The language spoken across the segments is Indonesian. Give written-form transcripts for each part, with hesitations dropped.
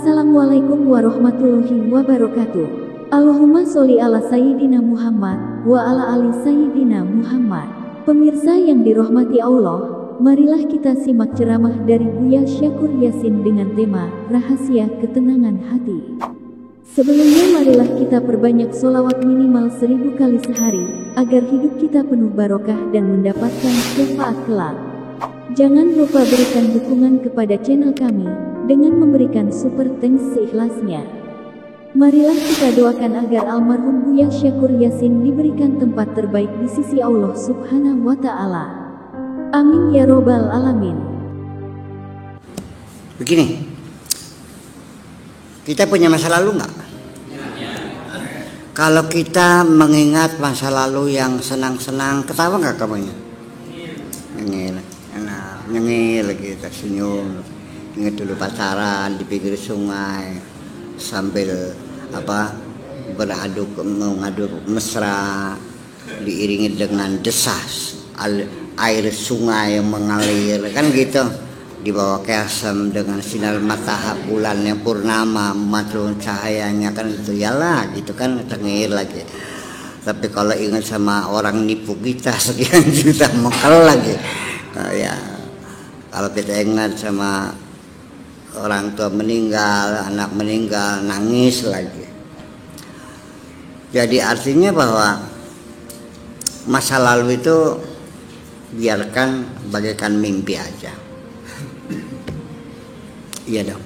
Assalamualaikum warahmatullahi wabarakatuh. Allahumma sholli ala Sayyidina Muhammad wa ala ali Sayyidina Muhammad. Pemirsa yang dirahmati Allah, marilah kita simak ceramah dari Buya Syakur Yasin dengan tema Rahasia Ketenangan Hati. Sebelumnya marilah kita perbanyak sholawat minimal 1000 kali sehari, agar hidup kita penuh barokah dan mendapatkan syafaat kelak. Jangan lupa berikan dukungan kepada channel kami dengan memberikan super thanks seikhlasnya. Marilah kita doakan agar almarhum Buya Syakur Yasin diberikan tempat terbaik di sisi Allah Subhanahu wa Ta'ala. Amin ya robbal alamin. Begini, kita punya masa lalu nggak? Kalau kita mengingat masa lalu yang senang-senang, ketawa nggak kamunya? Nyengil, enak, nyengil kita senyum. Ingat dulu pacaran di pinggir sungai sambil mengadu mesra, diiringi dengan desas air sungai yang mengalir, kan gitu, di bawah kesem dengan sinar matahari bulan yang purnama memantul cahayanya, kan itu yalah gitu kan, tengir lagi. Tapi kalau ingat sama orang nipu kita sekian juta mengkel lagi, ya kalau kita ingat sama orang tua meninggal, anak meninggal, nangis lagi. Jadi artinya bahwa masa lalu itu biarkan bagaikan mimpi aja. Iya dong,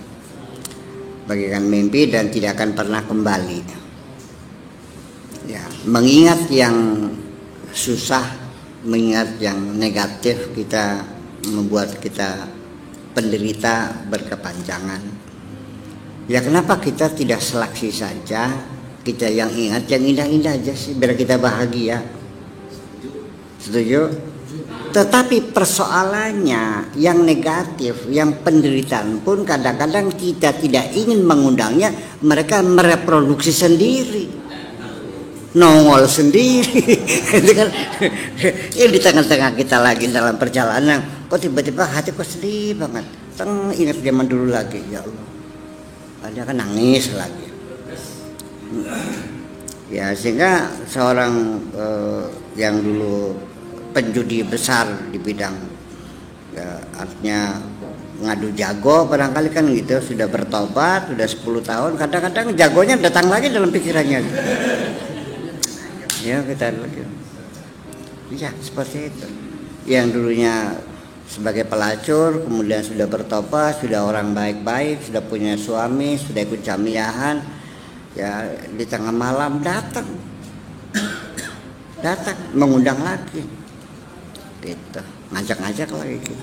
bagaikan mimpi dan tidak akan pernah kembali. Ya, mengingat yang susah, mengingat yang negatif kita membuat kita penderita berkepanjangan. Ya kenapa kita tidak seleksi saja, kita yang ingat yang indah-indah aja sih, biar kita bahagia. Setuju? Tetapi persoalannya yang negatif, yang penderitaan pun kadang-kadang kita tidak ingin mengundangnya, mereka mereproduksi sendiri, nongol sendiri. Itu kan ini di tengah-tengah kita lagi dalam perjalanan, kok tiba-tiba hati kok sedih banget. Ingat zaman dulu lagi, ya Allah, ada kan nangis lagi. Ya sehingga seorang yang dulu penjudi besar di bidang, ya, artinya ngadu jago barangkali kan gitu, sudah bertobat, sudah 10 tahun, kadang-kadang jagonya datang lagi dalam pikirannya. Ya kita lagi, ya seperti itu. Yang dulunya sebagai pelacur, kemudian sudah bertobat, sudah orang baik-baik, sudah punya suami, sudah ikut jamiahan, ya di tengah malam datang mengundang lagi, gitu, ngajak-ngajak lagi. Gitu.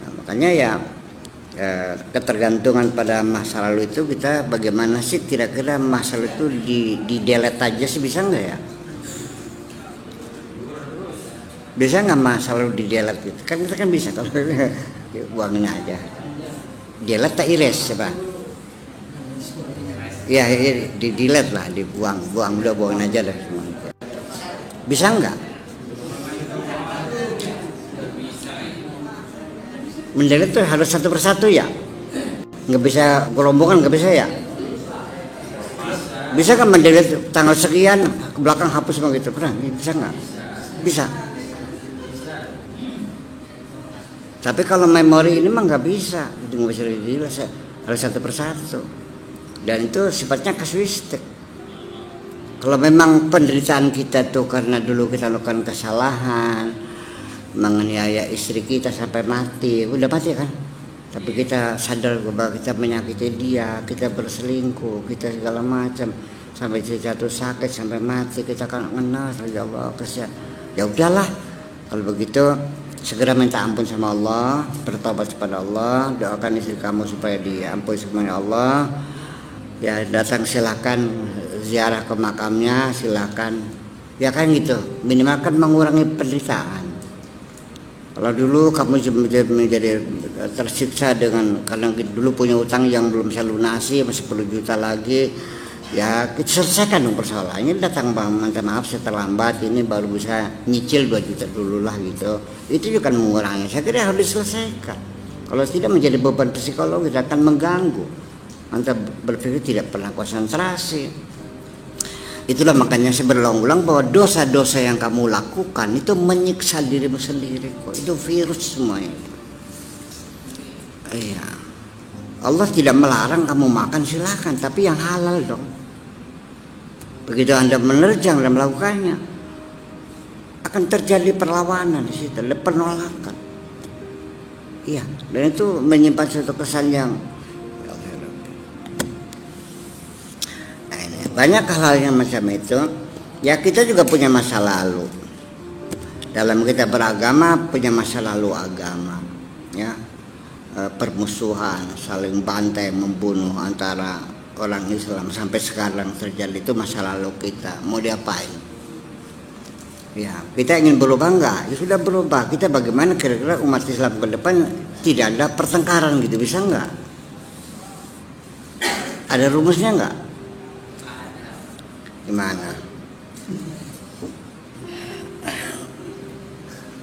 Nah, makanya ya ketergantungan pada masa lalu itu, kita bagaimana sih kira-kira masa lalu itu di delete aja sih, bisa nggak ya? Bisa nggak masa lalu di delete gitu? Kan kita kan bisa kalau buangin aja. Delete tak erase coba? Ya di delete lah, dibuang, udah buangin aja dah semua. Bisa nggak? Mendelete tuh harus satu persatu ya, nggak bisa gerombongan, nggak bisa ya. Bisa kan mendelete tanggal sekian ke belakang hapus semua gitu, pernah? Bisa nggak? Bisa. Tapi kalau memori ini mah nggak bisa, itu nggak bisa didelete, harus satu persatu. Dan itu sifatnya kasuistik. Kalau memang penderitaan kita tuh karena dulu kita lakukan kesalahan, menganiaya istri kita sampai mati, udah mati kan, tapi kita sadar bahwa kita menyakiti dia, kita berselingkuh, kita segala macam, sampai jatuh sakit sampai mati, kita kan kenal, ya Allah kesian. Ya udahlah, kalau begitu segera minta ampun sama Allah, bertobat kepada Allah, doakan istri kamu supaya diampuni sama Allah. Ya datang silakan, ziarah ke makamnya silakan, ya kan gitu, minimal kan mengurangi penderitaan. Kalau dulu kamu menjadi tersiksa dengan karena dulu punya utang yang belum bisa lunasi, masih 10 juta lagi, ya kita selesaikan dong persoalannya. Datang bang, minta maaf saya terlambat, ini baru bisa nyicil 2 juta dulu lah gitu. Itu juga mengurangi, saya kira harus diselesaikan. Kalau tidak menjadi beban psikologis, akan mengganggu. Anda berpikir tidak pernah konsentrasi. Itulah makanya saya berulang-ulang bahwa dosa-dosa yang kamu lakukan itu menyiksa dirimu sendiri kok. Itu virus semuanya. Iya. Allah tidak melarang kamu makan, silakan, tapi yang halal dong. Begitu Anda menerjang dan melakukannya, akan terjadi perlawanan di situ, penolakan. Iya, dan itu menyimpan suatu kesan yang banyak hal yang macam itu. Ya, kita juga punya masa lalu. Dalam kita beragama punya masa lalu agama, ya. Permusuhan, saling bantai, membunuh antara orang Islam sampai sekarang terjadi, itu masa lalu kita. Mau diapain? Ya, kita ingin berubah enggak? Ya sudah berubah. Kita bagaimana kira-kira umat Islam ke depan tidak ada pertengkaran gitu, bisa enggak? Ada rumusnya enggak? Gimana?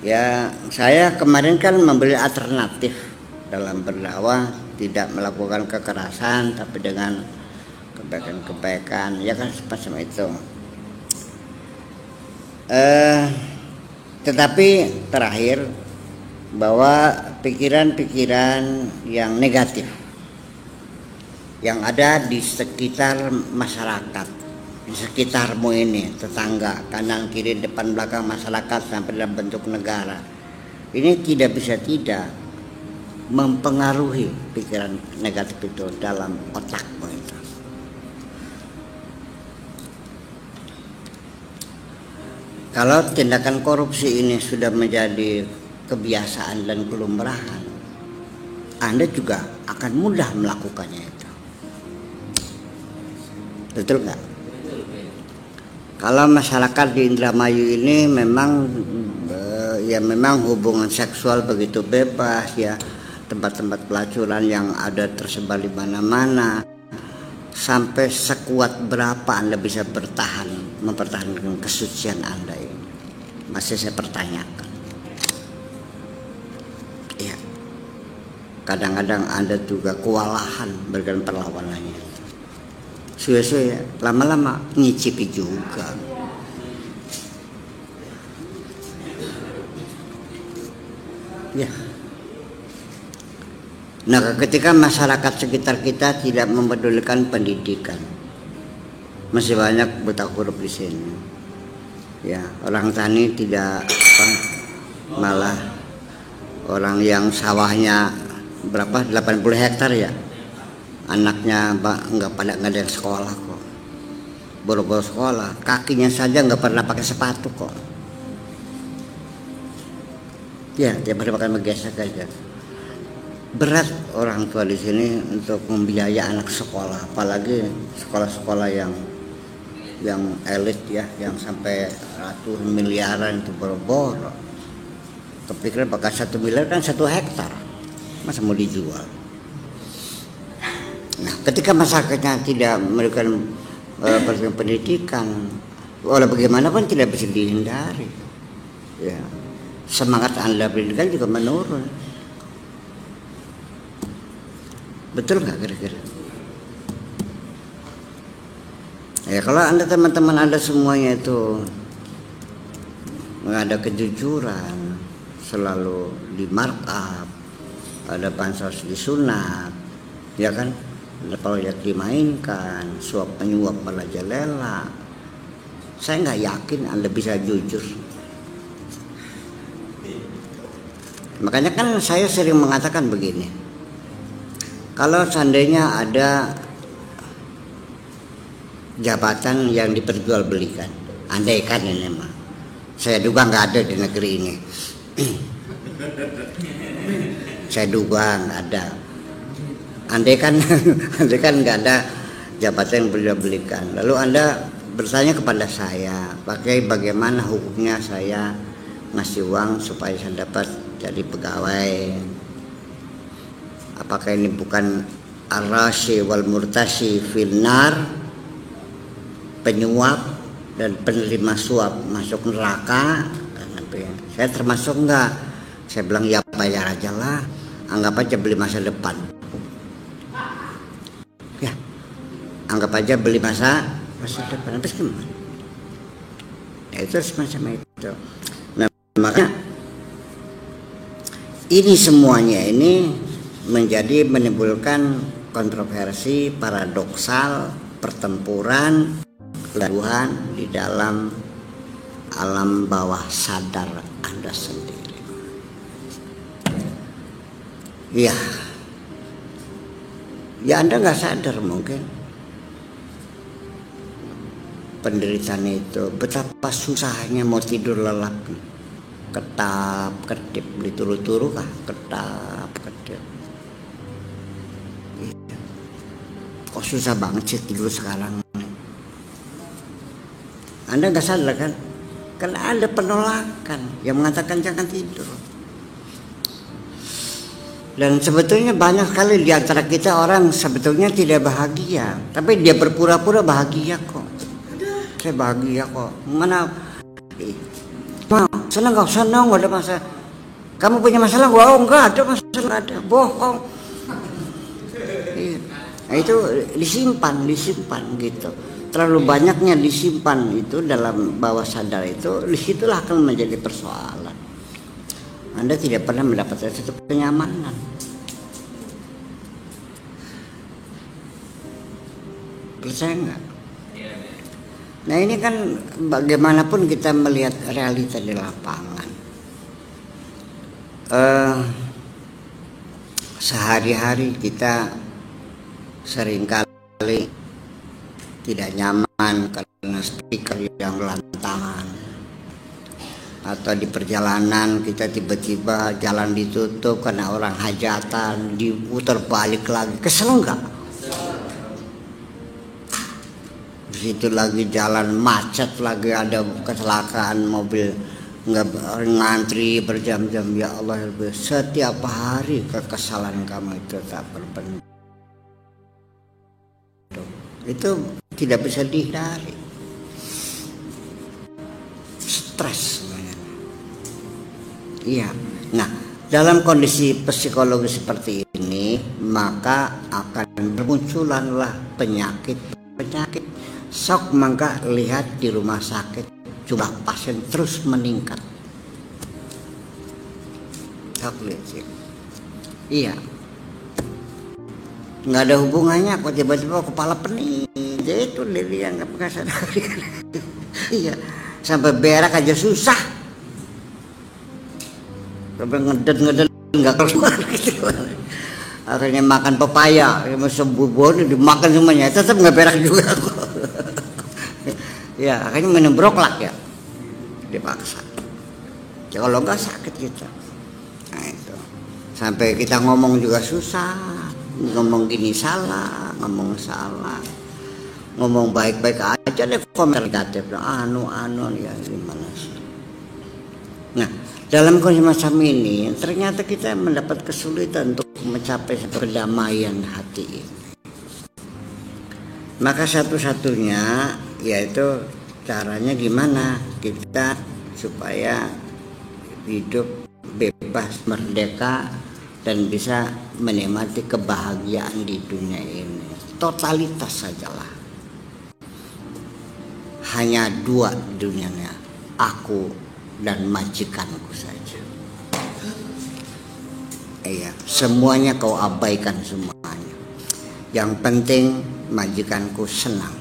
Ya, saya kemarin kan memberi alternatif dalam berdakwah, tidak melakukan kekerasan tapi dengan kebaikan-kebaikan, ya kan, semacam itu. Tetapi terakhir bahwa pikiran-pikiran yang negatif yang ada di sekitar masyarakat, di sekitarmu ini, tetangga, kanan kiri depan belakang masyarakat sampai dalam bentuk negara, ini tidak bisa tidak mempengaruhi pikiran negatif itu dalam otakmu itu. Kalau tindakan korupsi ini sudah menjadi kebiasaan dan kelumrahan, Anda juga akan mudah melakukannya itu. Betul nggak? Kalau masyarakat di Indramayu ini memang memang hubungan seksual begitu bebas, ya, tempat-tempat pelacuran yang ada tersebar di mana-mana, sampai sekuat berapa Anda bisa mempertahankan kesucian Anda ini? Masih saya pertanyakan. Ya, kadang-kadang Anda juga kewalahan berikan perlawanannya. Suwe-suwe lama-lama ngicipi juga. Ya. Nah, ketika masyarakat sekitar kita tidak mempedulikan pendidikan, masih banyak buta huruf di sini. Ya, orang tani tidak malah orang yang sawahnya berapa 80 hektar ya, anaknya nggak ada yang sekolah kok, boro-boro sekolah, kakinya saja nggak pernah pakai sepatu kok. Ya, dia pernah pakai menggesek aja. Berat orang tua di sini untuk membiayai anak sekolah, apalagi sekolah-sekolah yang elit ya, yang sampai ratusan miliaran itu boro-boro. Kepikiran pakai 1 miliar kan 1 hektar, masa mau dijual? Nah, ketika masyarakatnya tidak memberikan pendidikan, walau bagaimanapun tidak bisa dihindari. Ya, semangat Anda pendidikan juga menurun. Betul nggak kira-kira? Ya, kalau Anda, teman-teman Anda semuanya itu nggak ada kejujuran, selalu di markup, ada bansos disunat, ya kan, ada proyek dimainkan, suap penyuap merajalela, saya nggak yakin Anda bisa jujur. Makanya kan saya sering mengatakan begini, kalau seandainya ada jabatan yang diperjualbelikan, andaikan ini mah, saya duga nggak ada di negeri ini. Saya duga nggak ada. Andaikan nggak ada jabatan yang diperjualbelikan, lalu Anda bertanya kepada saya, bagaimana hukumnya saya ngasih uang supaya saya dapat jadi pegawai? Apakah ini bukan ar-rashi wal murtashi finnar, penyuap dan penerima suap masuk neraka? Saya termasuk enggak? Saya bilang ya bayar aja lah. anggap aja beli masa depan. Ya, anggap aja beli masa depan. Terus gimana? Ya, itu semacam itu. Nah, makanya ini semuanya ini menimbulkan kontroversi, paradoksal, pertempuran, kegaduhan di dalam alam bawah sadar Anda sendiri. Ya Anda nggak sadar mungkin penderitaan itu, betapa susahnya mau tidur lelap, ketap ketip, dituru-turu kah, ketap ketip. Kok susah banget sih tidur sekarang? Anda nggak sadar kan? Karena ada penolakan yang mengatakan jangan tidur. Dan sebetulnya banyak sekali di antara kita orang sebetulnya tidak bahagia, tapi dia berpura-pura bahagia kok. Saya bahagia kok. Mana? Senang kau senang, nggak ada masalah. Kamu punya masalah? Wow, nggak ada masalah, ada. Bohong. Nah, itu disimpan gitu. Terlalu banyaknya disimpan itu dalam bawah sadar itu, disitulah akan menjadi persoalan. Anda tidak pernah mendapatkan satu kenyamanan. Percaya nggak? Nah ini kan bagaimanapun kita melihat realita di lapangan. Sehari-hari kita seringkali tidak nyaman karena speaker yang berantakan, atau di perjalanan kita tiba-tiba jalan ditutup karena orang hajatan, diputar balik lagi. Kesel nggak? Begitu lagi jalan macet lagi, ada kecelakaan mobil nggak ngantri berjam-jam. Ya Allah, setiap hari kekesalan kamu itu tak berbentuk. Itu tidak bisa dihindari. Stres sebenarnya. Iya. Nah, dalam kondisi psikologi seperti ini, maka akan bermunculanlah penyakit. Sok maka lihat di rumah sakit jumlah pasien terus meningkat. Sok lihat sih. Iya. Nggak ada hubungannya kok tiba-tiba kepala pening. Jadi itu dia nggak pernah sadar. Iya, sampai berak aja susah. Sampai ngeden nggak keluar gitu. Akhirnya makan pepaya, sembuh dimakan semuanya, tetap nggak berak juga. Ya, akhirnya minum broklak ya, dipaksa. Ya, kalau nggak sakit kita. Nah itu, sampai kita ngomong juga susah. Ngomong gini salah, ngomong salah, ngomong baik-baik aja deh komen negatif, anu ya gimana sih. Nah, dalam kondisi macam ini ternyata kita mendapat kesulitan untuk mencapai perdamaian hati ini. Maka satu-satunya yaitu caranya gimana kita supaya hidup bebas, merdeka, dan bisa menikmati kebahagiaan di dunia ini. Totalitas sajalah. Hanya dua dunianya, aku dan majikanku saja. Iya, semuanya kau abaikan semuanya. Yang penting majikanku senang.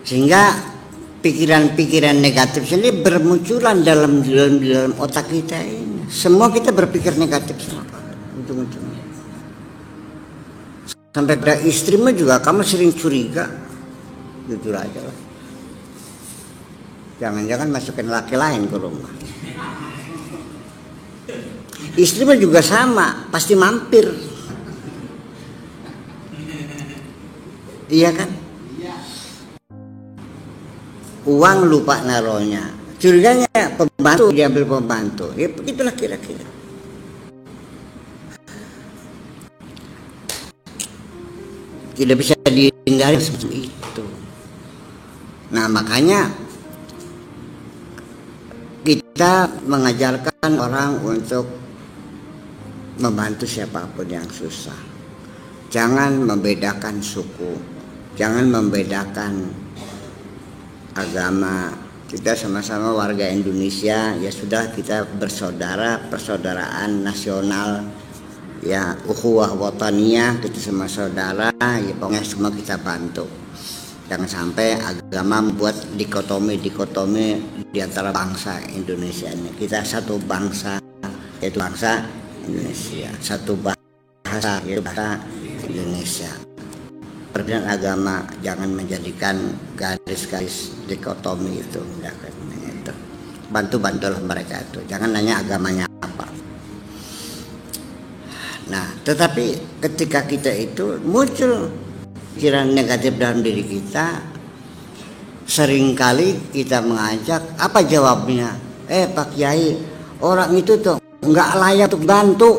Sehingga pikiran-pikiran negatif ini bermunculan dalam otak kita ini. Semua kita berpikir negatif ujung-ujungnya. Sampai pada istrimu juga kamu sering curiga. Jujur aja lah. Jangan-jangan masukin laki lain ke rumah. Istrimu juga sama, pasti mampir. Iya kan? Uang lupa naruhnya. Curiganya pembantu, diambil pembantu. Ya begitulah kira-kira. Tidak bisa dihindari seperti itu. Nah makanya kita mengajarkan orang untuk membantu siapapun yang susah. Jangan membedakan suku, jangan membedakan agama. Kita sama-sama warga Indonesia, ya sudah, kita bersaudara, persaudaraan nasional, ya ukhuwah wataniyah, kita sama saudara, ya pokoknya semua kita bantu. Jangan sampai agama membuat dikotomi di antara bangsa Indonesia ini. Kita satu bangsa, yaitu bangsa Indonesia, satu bahasa, yaitu bahasa Indonesia. Perbedaan agama jangan menjadikan garis-garis dikotomi itu. Bantu-bantulah mereka itu, jangan nanya agamanya apa. Nah, tetapi ketika kita itu muncul pikiran negatif dalam diri kita, seringkali kita mengajak, apa jawabnya? Pak Kiai, orang itu tuh nggak layak untuk bantu.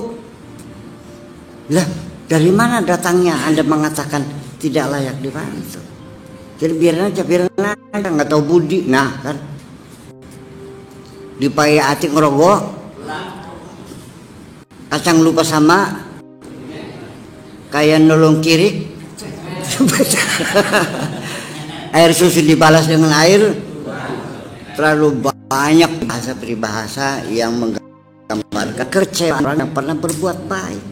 Lah, dari mana datangnya Anda mengatakan tidak layak dibantu? Jadi biarin aja, nggak tahu budi. Nah kan, dipaya ati ngerogok, kacang lupa sama, kayak nolong kirik. Air susu dibalas dengan air. Terlalu banyak bahasa peribahasa yang menggambarkan kekecewaan yang pernah berbuat baik.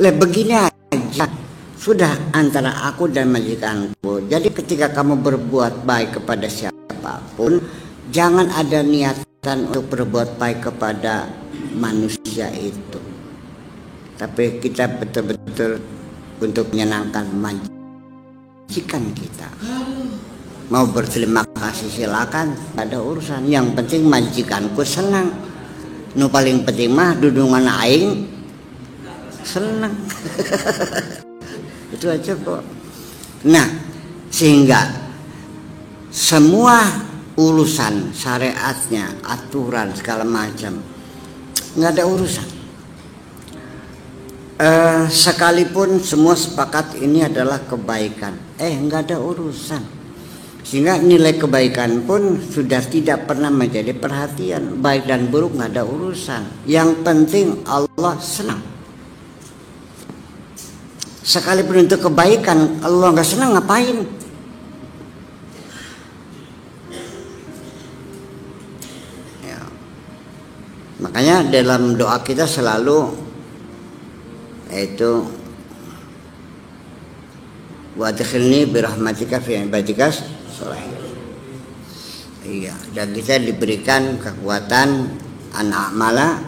Begini aja, sudah antara aku dan majikanku. Jadi ketika kamu berbuat baik kepada siapapun, jangan ada niatan untuk berbuat baik kepada manusia itu, tapi kita betul-betul untuk menyenangkan majikan kita. Mau berterima kasih silakan, ada urusan. Yang penting majikanku senang. Nu paling penting mah dudungan aing senang. Itu aja kok. Nah, sehingga semua urusan syariatnya, aturan segala macam, nggak ada urusan. Sekalipun semua sepakat ini adalah kebaikan, nggak ada urusan. Sehingga nilai kebaikan pun sudah tidak pernah menjadi perhatian. Baik dan buruk nggak ada urusan. Yang penting Allah senang. Sekalipun untuk kebaikan Allah nggak senang, ngapain? Ya. Makanya dalam doa kita selalu yaitu wa adkhilni birahmatika fi ibadika sholihin. Iya, dan kita diberikan kekuatan an-a'mala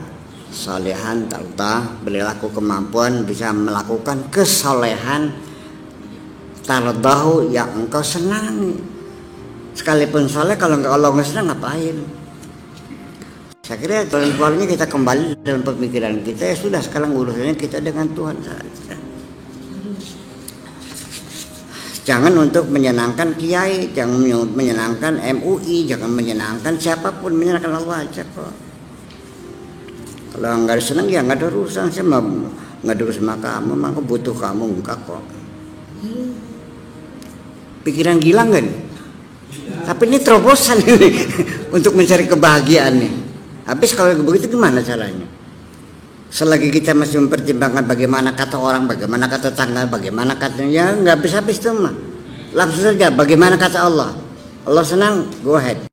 solehan tardah, berilah aku kemampuan bisa melakukan kesolehan tardahu yang engkau senangi. Sekalipun soleh, kalau Allah nggak senang ngapain? Saya kira paling-palingnya kita kembali dalam pemikiran kita, ya sudah, sekarang urusannya kita dengan Tuhan saja. Jangan untuk menyenangkan kiai, jangan menyenangkan MUI, jangan menyenangkan siapapun, menyenangkan Allah aja kok. Kalau nggak senang ya nggak ada urusan, saya nggak ada urusan sama kamu, maka butuh kamu enggak kok. Pikiran gila nggak nih? Tapi ini terobosan ini untuk mencari kebahagiaan nih. Habis kalau begitu gimana caranya? Selagi kita masih mempertimbangkan bagaimana kata orang, bagaimana kata tetangga, bagaimana katanya, nggak habis-habis tuh mah. Langsung saja bagaimana kata Allah. Allah senang, go ahead.